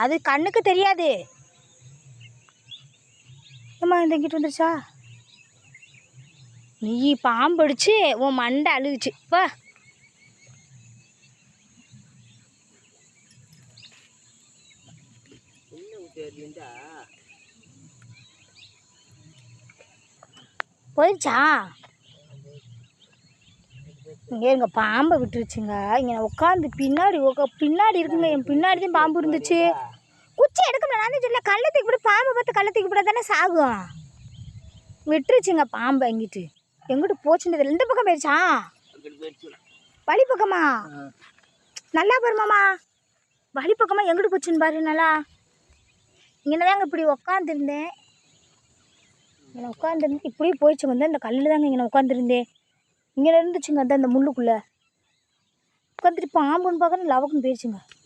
அது கண்ணுக்கு தெரியாது. ஏம்மா இந்த இங்கிட்டு வந்துருச்சா? நீ பாம்பு அடிச்சு உன் மண்டை அழுகுச்சு வா. போயிடுச்சா? இங்கே எங்கள் பாம்பை விட்டுருச்சுங்க. இங்கே உட்காந்து பின்னாடி இருக்குங்க. என் பின்னாடி தான் பாம்பு இருந்துச்சு. குச்சி எடுக்கல. நான் சொல்ல கள்ளத்துக்கு போட பாம்பை பார்த்து கள்ளத்துக்கு போட தானே சாகும். விட்டுருச்சுங்க பாம்பை. எங்கிட்டு போச்சுன்றது இந்த பக்கம் போயிடுச்சா? வழி பக்கமா? நல்லா பாருமாம்மா, வழி பக்கமாக எங்கிட்டு போச்சுன்னு பாரு. நல்லா இங்கே தாங்க இப்படி உட்காந்துருந்தேன். இங்கே உட்காந்துருந்து இப்படியே போயிடுச்சுங்க. வந்து இந்த கல்லில் தாங்க இங்கே உட்காந்துருந்தேன். இங்கே இருந்துச்சுங்க. அந்த முள்ளுக்குள்ளே உட்காந்துட்டு பாம்புன்னு பார்க்குறேன். லவக்குன்னு போயிடுச்சுங்க.